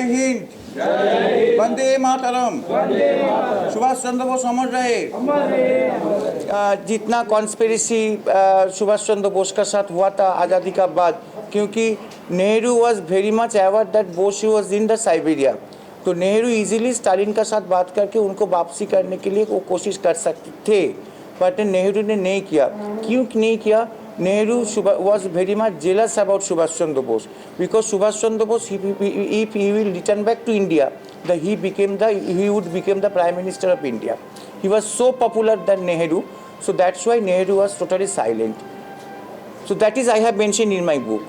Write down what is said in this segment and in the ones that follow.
हिंद, वंदे मातरम। सुभाष चंद्र बोस अमर रहे। जितना कॉन्स्पिरेसी सुभाष चंद्र बोस का साथ हुआ था आज़ादी का बाद, क्योंकि Nehru was very much aware that Bose was in the Siberia, तो नेहरू इजीली स्टालिन का साथ बात करके उनको वापसी करने के लिए वो कोशिश कर सकते थे, बट नेहरू ने नहीं किया। क्यों नहीं किया? Nehru was very much jealous about Subhash Chandra Bose, because Subhash Chandra Bose, if he will return back to India, he would become the Prime Minister of India. He was so popular than Nehru, so that's why Nehru was totally silent. So that is I have mentioned in my book.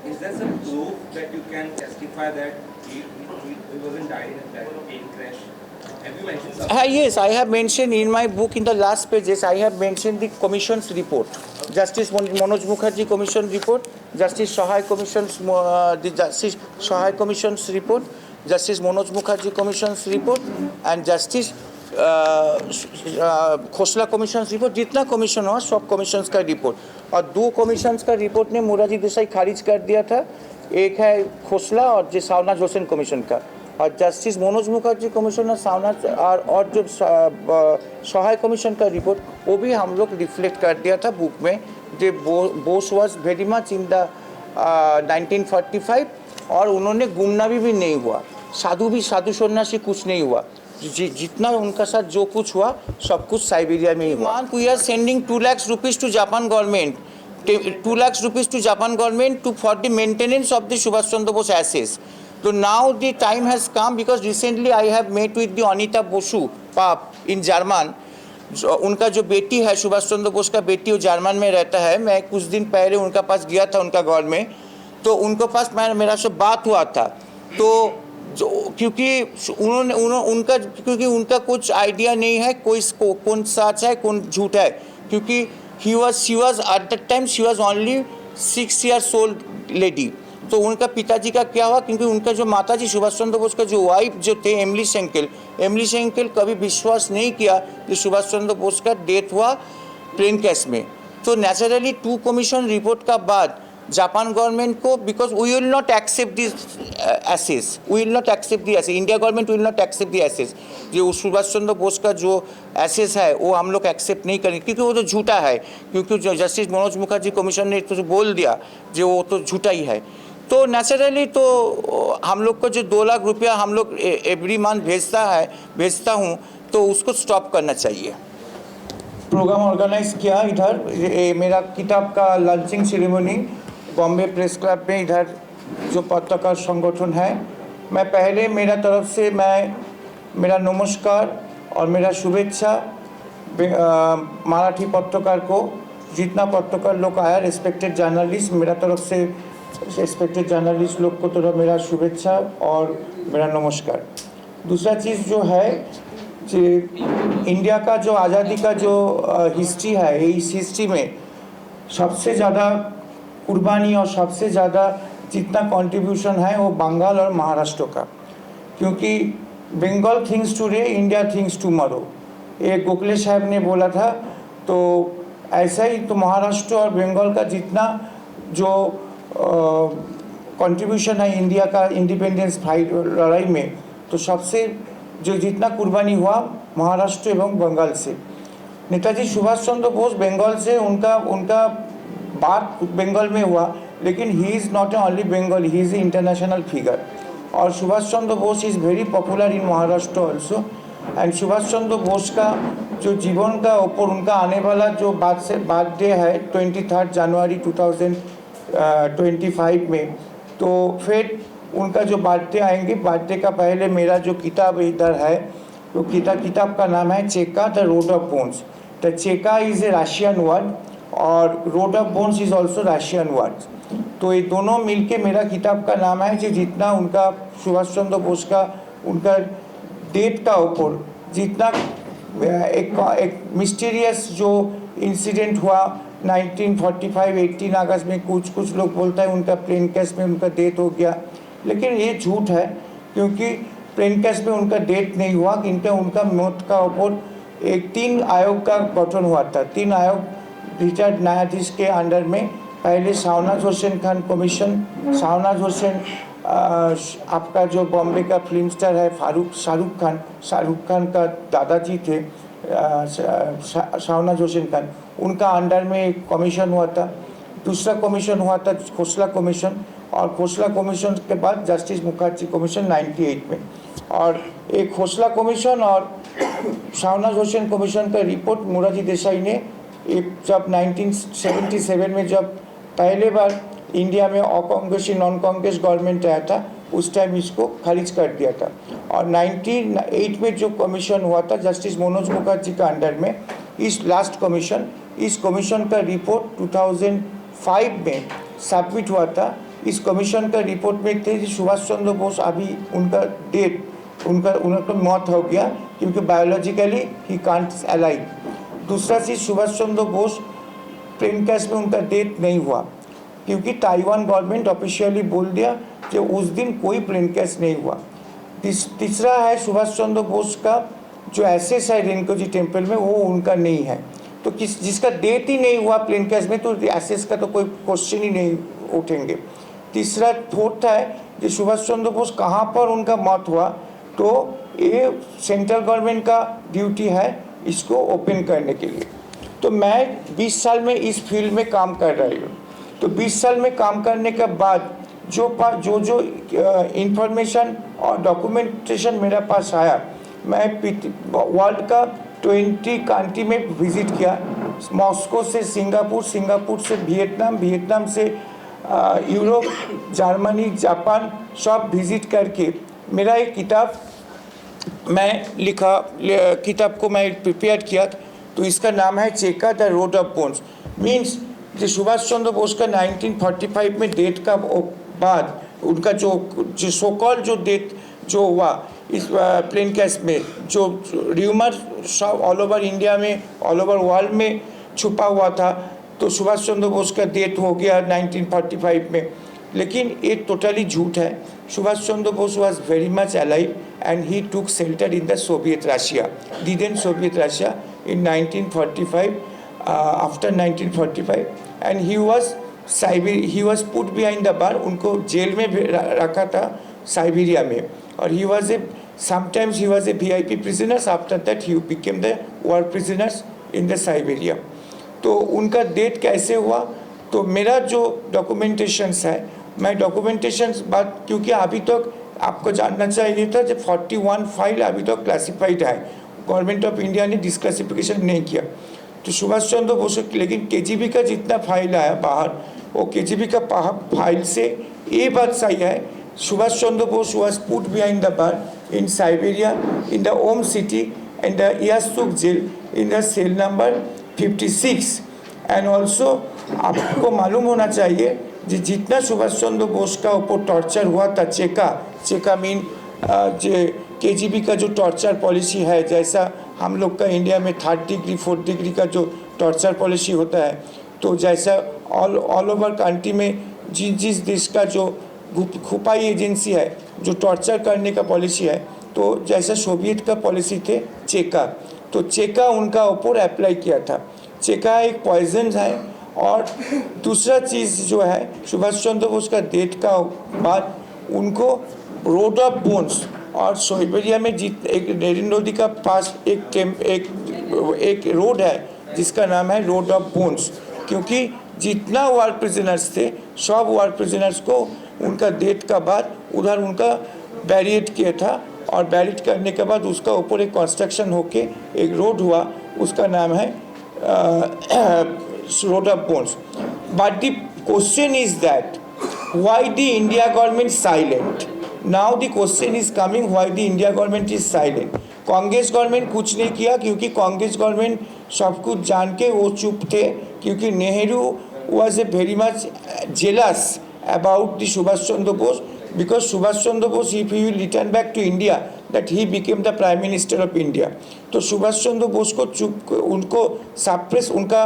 Is there some proof that you can testify that he wasn't died in that plane crash? Have you mentioned something? Yes, I have mentioned in my book in the last pages. I have mentioned the commission's report, Justice Manoj Mukherjee Commission report, Justice Sahai Commission's report, Justice Manoj Mukherjee Commission's report, and Justice Khosla commission report. जितना commission हुआ सब commissions का report, और दो commissions का report ने मोरारजी देसाई खारिज कर दिया था। एक है खोसला और जो सावनाथ जोसेन कमीशन का, और जस्टिस मनोज मुखर्जी कमीशन और सावनाथ और जो सहाय कमीशन का रिपोर्ट, वो भी हम लोग रिफ्लेक्ट कर दिया था बुक में। जो Bose was very much in the 1945, और उन्होंने गुमनामी भी नहीं हुआ, साधु सन्यासी कुछ नहीं हुआ। जितना उनका साथ जो कुछ हुआ सब कुछ साइबेरिया में ही हुआ। We are sending 2 lakh rupees to Japan government, 2 lakh rupees to Japan government for the maintenance of the Subhash Chandra Bose ashes. So now the time has come, because recently I have met with the Anita Bosu Pap in German. उनका जो बेटी है सुभाष चंद्र बोस का बेटी, वो German में रहता है। मैं कुछ दिन पहले उनका पास गया था, उनका घर में, तो उनके पास मेरा सब बात हुआ था। तो क्योंकि उनका कुछ आइडिया नहीं है कौन सच है कौन झूठ है, क्योंकि she was at that time she was only 6 years old lady। तो उनका पिताजी का क्या हुआ, क्योंकि उनका जो माताजी सुभाष चंद्र बोस का जो वाइफ जो थे एमिली शेंकेल कभी विश्वास नहीं किया कि सुभाष चंद्र बोस का डेथ हुआ प्लेन क्रैश में। तो नेचुरली 2 कमीशन रिपोर्ट का बाद जापान गवर्नमेंट को, because we will not accept this ashes, India government will not accept the ashes. जो सुभाष चंद्र बोस का जो एसेस है वो हम लोग एक्सेप्ट नहीं करेंगे, क्योंकि वो तो झूठा है। क्योंकि जो जस्टिस मनोज मुखर्जी कमीशन ने तो बोल दिया जो वो तो झूठा ही है। तो नेचुरली तो हम लोग को जो 2 लाख रुपया हम लोग एवरी मंथ भेजता हूँ, तो उसको स्टॉप करना चाहिए। प्रोग्राम ऑर्गेनाइज किया इधर, मेरा किताब का launching ceremony Bombay press club में, इधर जो पत्रकार संगठन है। मैं पहले मेरा तरफ से मेरा नमस्कार और मेरा शुभेच्छा मराठी पत्रकार को, जितना पत्रकार लोग आया, रिस्पेक्टेड जर्नलिस्ट, मेरा तरफ से रिस्पेक्टेड जर्नलिस्ट लोग को तो मेरा शुभेच्छा और मेरा नमस्कार। दूसरा चीज़ जो है कि इंडिया का जो आज़ादी का जो हिस्ट्री है, इस हिस्ट्री में सबसे ज़्यादा कुर्बानी और सबसे ज़्यादा जितना कंट्रीब्यूशन है वो बंगाल और महाराष्ट्र का, क्योंकि Bengal thinks today, India thinks tomorrow, एक गोखले साहब ने बोला था। तो ऐसा ही तो महाराष्ट्र और बंगाल का जितना जो कंट्रीब्यूशन है इंडिया का इंडिपेंडेंस फाइट लड़ाई में, तो सबसे जो जितना कुर्बानी हुआ महाराष्ट्र एवं बंगाल से। नेताजी सुभाष चंद्र बोस बंगाल से, उनका बात बंगाल में हुआ, लेकिन he is not only Bengal, he is a international figure. और Subhash Chandra Bose is very popular in Maharashtra also. And Subhash Chandra Bose का जो जीवन का ऊपर उनका आने वाला जो बर्थडे है 23 जनवरी 2025 में, तो फिर उनका जो बर्थडे आएंगे, बर्थडे का पहले मेरा जो किताब इधर है, तो किताब का नाम है Cheka the road of bones. The Cheka is a Russian word और road of bones is also Russian word. तो ये दोनों मिलके मेरा किताब का नाम है, जो जितना उनका सुभाष चंद्र बोस का उनका डेट का ऊपर जितना एक मिस्टीरियस जो इंसिडेंट हुआ 1945 18 अगस्त में, कुछ लोग बोलता है उनका प्लेन क्रैश में उनका डेथ हो गया, लेकिन ये झूठ है, क्योंकि प्लेन क्रैश में उनका डेथ नहीं हुआ। क्योंकि उनका मौत का ऊपर एक 3 आयोग का गठन हुआ था, 3 आयोग रिटायर्ड न्यायाधीश के अंडर में पहले शाहनवाज हुसैन खान कमीशन, शाहनवाज हुसैन आपका जो बॉम्बे का फिल्म स्टार है शाहरुख खान का दादाजी थे शाहनवाज हुसैन खान, उनका अंडर में एक कमीशन हुआ था। दूसरा कमीशन हुआ था खोसला कमीशन, और खोसला कमीशन के बाद जस्टिस मुखर्जी कमीशन 98 में। और एक खोसला कमीशन और शाहनवाज हुसैन कमीशन का रिपोर्ट मोरारजी देसाई ने जब 1977 में जब पहले बार इंडिया में कांग्रेसी नॉन कांग्रेस गवर्नमेंट आया था, उस टाइम इसको खारिज कर दिया था। और 98 में जो कमीशन हुआ था जस्टिस मनोज मुखर्जी का अंडर में, इस कमीशन का रिपोर्ट 2005 में सबमिट हुआ था। इस कमीशन का रिपोर्ट में थे कि सुभाष चंद्र बोस अभी उनका मौत हो गया क्योंकि बायोलॉजिकली ही कांट अलाइव। दूसरा चीज़, सुभाष चंद्र बोस प्लेन क्रैश में उनका डेथ नहीं हुआ क्योंकि ताइवान गवर्नमेंट ऑफिशियली बोल दिया कि उस दिन कोई प्लेन क्रैश नहीं हुआ। तीसरा है सुभाष चंद्र बोस का जो एसेस है रेणुका टेम्पल में, वो उनका नहीं है। तो जिसका डेथ ही नहीं हुआ प्लेन क्रैश में, तो एसेस का तो कोई क्वेश्चन ही नहीं उठेंगे। फोर्थ है कि सुभाष चंद्र बोस कहाँ पर उनका मौत हुआ, तो ये सेंट्रल गवर्नमेंट का ड्यूटी है इसको ओपन करने के लिए। तो मैं 20 साल में इस फील्ड में काम कर रही हूँ। तो 20 साल में काम करने के बाद जो इंफॉर्मेशन और डॉक्यूमेंटेशन मेरे पास आया, मैं वर्ल्ड का 20 कंट्री में विजिट किया। मॉस्को से सिंगापुर, सिंगापुर से वियतनाम, वियतनाम से यूरोप, जर्मनी, जापान सब विजिट करके मेरा एक किताब को मैं प्रिपेयर किया। तो इसका नाम है Cheka the road of bones. Means जो सुभाष चंद्र बोस का 1945 में डेथ का बाद उनका जो सोकॉल जो डेथ जो हुआ इस प्लेन क्रैश में, जो र्यूमर सब ऑल ओवर इंडिया में, ऑल ओवर वर्ल्ड में छुपा हुआ था, तो सुभाष चंद्र बोस का डेथ हो गया 1945 में। लेकिन ये टोटली झूठ है। Subhash Chandra Bose was very much alive and he took shelter in the Soviet Russia, didn't Soviet Russia in 1945, after 1945, and he was put behind the bar। उनको जेल में रखा था साइबेरिया में, और sometimes he was a VIP prisoner। After that he became the war prisoners in the Siberia। तो उनका death कैसे हुआ, तो मेरा जो डॉक्यूमेंटेशंस है, मैं डॉक्यूमेंटेशंस बात, क्योंकि अभी तक आपको जानना चाहिए था जब 41 फाइल अभी तक क्लासिफाइड है, गवर्नमेंट ऑफ इंडिया ने डिस्क्लासिफिकेशन नहीं किया। तो सुभाष चंद्र बोस, लेकिन केजीबी का जितना फाइल आया बाहर, वो केजीबी का फाइल से ये बात सही है, Subhash Chandra Bose was put behind the bar in Siberia in the Om city and the Yasuk jail in the cell number 56। And also आपको मालूम होना चाहिए जितना सुभाष चंद्र बोस का ऊपर टॉर्चर हुआ था, चेका मीन जो केजीबी का जो टॉर्चर पॉलिसी है, जैसा हम लोग का इंडिया में 3rd डिग्री 4th डिग्री का जो टॉर्चर पॉलिसी होता है, तो जैसा ऑल ओवर कंट्री में जिस देश का जो खुफाई एजेंसी है जो टॉर्चर करने का पॉलिसी है, तो जैसा सोवियत का पॉलिसी थे चेका, तो चेका उनका ऊपर अप्लाई किया था। चेका एक पॉइजन है। और दूसरा चीज़ जो है, सुभाष चंद्र बोस का डेथ का बाद उनको रोड ऑफ बोन्स, और साइबेरिया में एक नरेंद्र नदी का पास एक रोड है जिसका नाम है रोड ऑफ बोन्स, क्योंकि जितना वार प्रिजनर्स थे सब वार प्रिजनर्स को उनका डेथ का बाद उधर उनका बैरिएड किया था, और बैरिएड करने के बाद उसका ऊपर एक कंस्ट्रक्शन होके एक रोड हुआ, उसका नाम है road of bones. But the question is that why the India government silent? Now the question is coming, why the India government is silent? Congress government कुछ नहीं किया क्योंकि कांग्रेस गवर्नमेंट सब कुछ जान के वो चुप थे, क्योंकि Nehru was a very much jealous about the Subhash Chandra Bose, because Subhash Chandra Bose, if he will return back to India, that he became the Prime Minister of India। तो सुभाष चंद्र बोस को उनको सप्रेस, उनका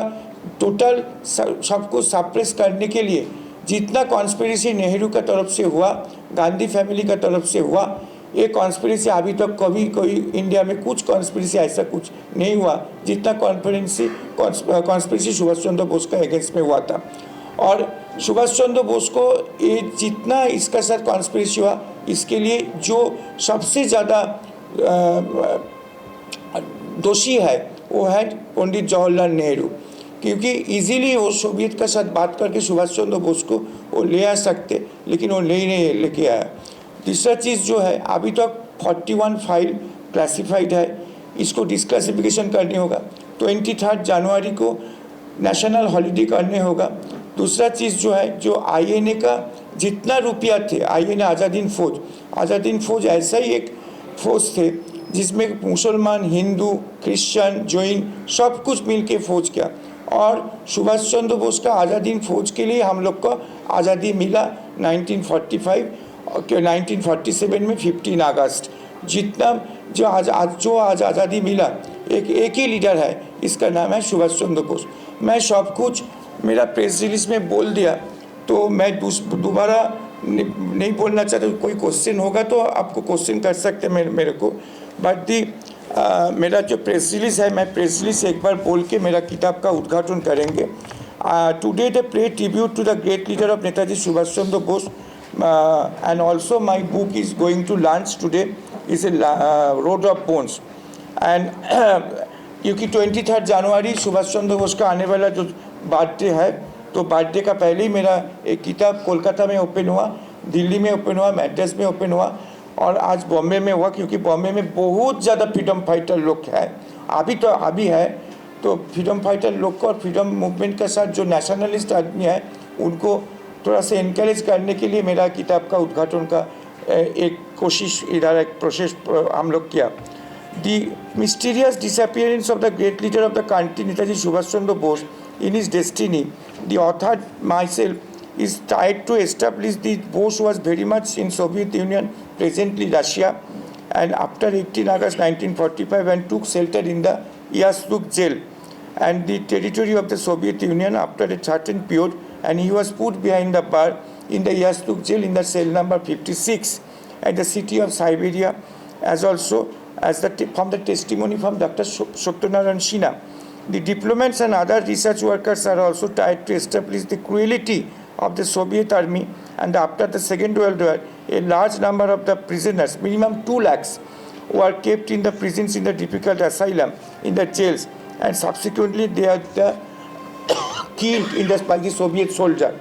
टोटल सबको suppress करने के लिए जितना conspiracy Nehru का तरफ से हुआ, गांधी फैमिली का तरफ से हुआ, ये कॉन्स्पिरेसी अभी तक कभी कोई इंडिया में कुछ कॉन्स्पिरेसी ऐसा कुछ नहीं हुआ जितना कॉन्स्पिरेसी सुभाष चंद्र बोस का अगेंस्ट में हुआ था। और सुभाष चंद्र बोस को ये जितना इसका साथ कॉन्स्पिरेसी हुआ, इसके लिए जो सबसे ज़्यादा दोषी है वो है पंडित जवाहरलाल नेहरू, क्योंकि इजीली वो सोवियत का साथ बात करके सुभाष चंद्र बोस को वो ले आ सकते, लेकिन वो नहीं लेके आया। तीसरा चीज़ जो है, अभी तक 41 फाइल क्लासिफाइड है, इसको डिस्क्लासिफिकेशन करने होगा। 23 जनवरी को नेशनल हॉलीडे करने होगा। दूसरा चीज़ जो है, जो आईएनए का जितना रुपया थे, आईएनए आज़ादीन फौज ऐसा ही एक फौज थे जिसमें मुसलमान, हिंदू, क्रिश्चियन, जैन सब कुछ मिल के फौज किया। और सुभाष चंद्र बोस का आज़ादीन फौज के लिए हम लोग को आज़ादी मिला 1945 और 1947 में 15 अगस्त। जितना जो आज आज़ादी मिला, एक ही लीडर है, इसका नाम है सुभाष चंद्र बोस। मैं सब कुछ मेरा प्रेस रिलीज में बोल दिया, तो मैं दोबारा नहीं बोलना चाहता। कोई क्वेश्चन होगा तो आपको क्वेश्चन कर सकते मेरे को, बट मेरा जो प्रेस रिलीज है, मैं प्रेस रिलीज एक बार बोल के मेरा किताब का उद्घाटन करेंगे। Today the play tribute to the great leader of Netaji Subhash Chandra Bose, and also my book is going to launch today, is a road of bones. And क्योंकि 23 जनवरी सुभाष चंद्र बोस का आने वाला जो बर्थडे है, तो बर्थडे का पहले ही मेरा एक किताब कोलकाता में ओपन हुआ, दिल्ली में ओपन हुआ, मैड्रास में ओपन हुआ और आज बॉम्बे में हुआ, क्योंकि बॉम्बे में बहुत ज़्यादा फ्रीडम फाइटर लोग हैं। अभी है तो फ्रीडम फाइटर लोग को और फ्रीडम मूवमेंट के साथ जो नेशनलिस्ट आदमी है उनको थोड़ा सा इनकरेज करने के लिए मेरा किताब का उद्घाटन का एक कोशिश, इधर एक प्रोसेस हम लोग किया। The mysterious disappearance of the great leader of the country, Netaji Subhash Chandra Bose, in his destiny, the author myself is tried to establish the Bose was very much in Soviet Union, presently Russia, and after 18 August 1945 and took shelter in the Yasluk jail and the territory of the Soviet Union after a certain period, and he was put behind the bar in the Yasluk jail in the cell number 56 at the city of Siberia, as also as from the testimony from Dr. Satyanaran Sinha. The diplomats and other research workers are also tried to establish the cruelty of the Soviet army, and after the Second World War, a large number of the prisoners, minimum 2 lakhs, were kept in the prisons in the difficult asylum, in the jails, and subsequently they are killed by the Soviet soldier,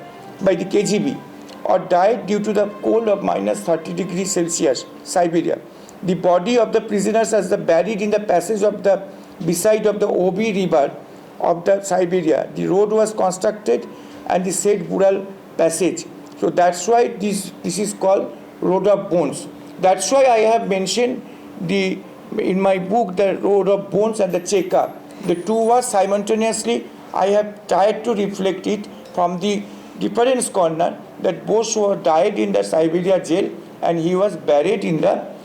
by the KGB, or died due to the cold of minus 30 degrees Celsius, Siberia. The body of the prisoners as buried in the passage of the beside of the Obi river of the Siberia. The road was constructed and the said Bural passage. So that's why this is called Road of Bones. That's why I have mentioned in my book the Road of Bones and the Cheka. The two was simultaneously. I have tried to reflect it from the difference corner that Bose died in the Siberia jail and he was buried in the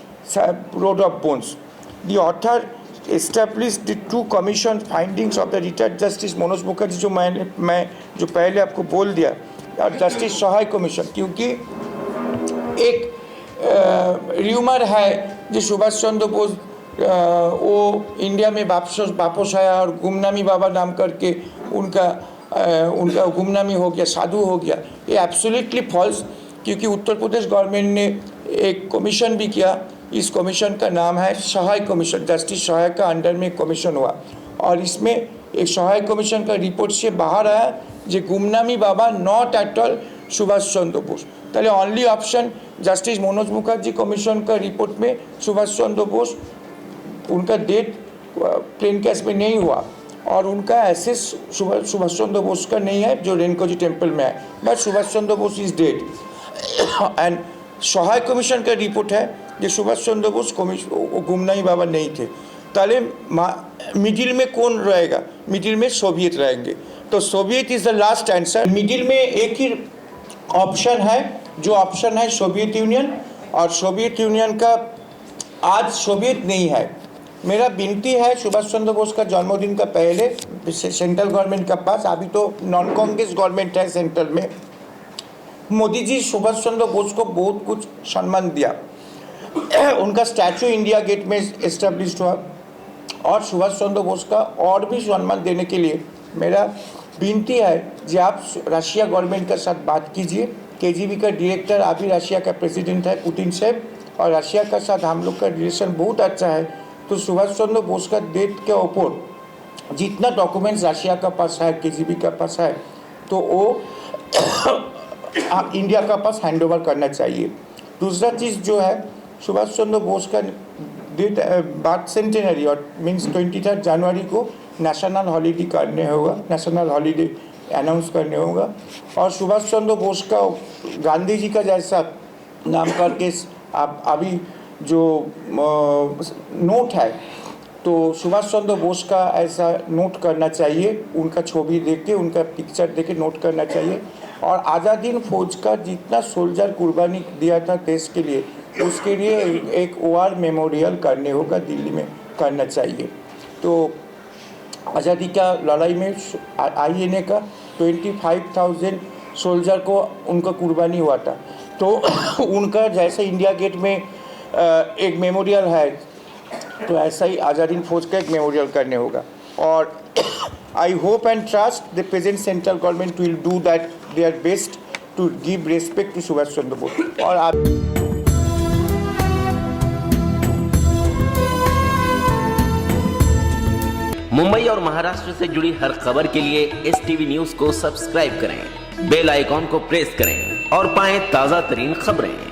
Road of Bones. The author established the two commission findings of the retired Justice Manoj Mukherjee, जो मैं जो पहले आपको बोल दिया, और justice सहाय commission, क्योंकि एक र्यूमर है जो सुभाष चंद्र बोस वो इंडिया में वापस आया और गुमनामी बाबा नाम करके उनका गुमनामी हो गया, साधु हो गया। ये एब्सोल्युटली फॉल्स, क्योंकि उत्तर प्रदेश गवर्नमेंट ने एक कमीशन भी किया। इस कमीशन का नाम है सहाय कमीशन, जस्टिस सहाय का अंडर में कमीशन हुआ, और इसमें एक सहाय कमीशन का रिपोर्ट से बाहर आया जो Gumnami Baba not at all Subhash Chandra Bose. ताहले only option justice Manoj Mukherjee commission का रिपोर्ट में सुभाष चंद्र बोस उनका डेथ प्लेन केस में नहीं हुआ और उनका एसेस सुभाष चंद्र बोस का नहीं है जो रेणुकाजी टेम्पल में है, but Subhash Chandra Bose is dead. And Sahay commission का रिपोर्ट है कि सुभाष चंद्र बोस गुमनामी बाबा नहीं थे। ताले मिडिल में कौन रहेगा? मिडिल में सोवियत रहेंगे, तो Soviet is the last answer. Middle में एक ही ऑप्शन है, जो ऑप्शन है सोवियत यूनियन, और सोवियत यूनियन का आज सोवियत नहीं है। मेरा विनती है सुभाष चंद्र बोस का जन्मदिन का पहले सेंट्रल गवर्नमेंट के पास, अभी तो नॉन कांग्रेस गवर्नमेंट है सेंट्रल में, मोदी जी सुभाष चंद्र बोस को बहुत कुछ सम्मान दिया। उनका स्टैचू इंडिया गेट में एस्टेब्लिश हुआ, और सुभाष चंद्र बोस का और भी सम्मान देने के लिए मेरा विनती है कि आप रशिया गवर्नमेंट के साथ बात कीजिए। केजीबी का डायरेक्टर अभी रशिया का प्रेसिडेंट है पुतिन साहब, और रशिया के साथ हम लोग का रिलेशन बहुत अच्छा है। तो सुभाष चंद्र बोस का डेथ के ऊपर जितना डॉक्यूमेंट्स रशिया का पास है, केजीबी का पास है, तो वो इंडिया का पास हैंड ओवर करना चाहिए। दूसरा चीज़ जो है, सुभाष चंद्र बोस का डेट बर्थ सेंटेनरी और मीन्स 23 जनवरी को नेशनल हॉलीडे करने होगा, नेशनल हॉलीडे अनाउंस करने होगा। और सुभाष चंद्र बोस का गांधी जी का जैसा नाम करके आप अभी जो नोट है, तो सुभाष चंद्र बोस का ऐसा नोट करना चाहिए, उनका छवि देख के, उनका पिक्चर देख के नोट करना चाहिए। और आज़ाद हिंद फौज का जितना सोल्जर कुर्बानी दिया था देश के लिए, उसके लिए एक वॉर मेमोरियल करने होगा, दिल्ली में करना चाहिए। तो आज़ादी का लड़ाई में INA का 25,000 सोल्जर को उनका कुर्बानी हुआ था, तो उनका जैसे इंडिया गेट में एक मेमोरियल है, तो ऐसा ही आज़ाद हिंद फौज का एक मेमोरियल करने होगा। और I hope and trust the present central government will do that their best to give respect to Subhash Chandra Bose. और आप मुंबई और महाराष्ट्र से जुड़ी हर खबर के लिए STV न्यूज को सब्सक्राइब करें, बेल आइकॉन को प्रेस करें और पाएं ताजा तरीन खबरें।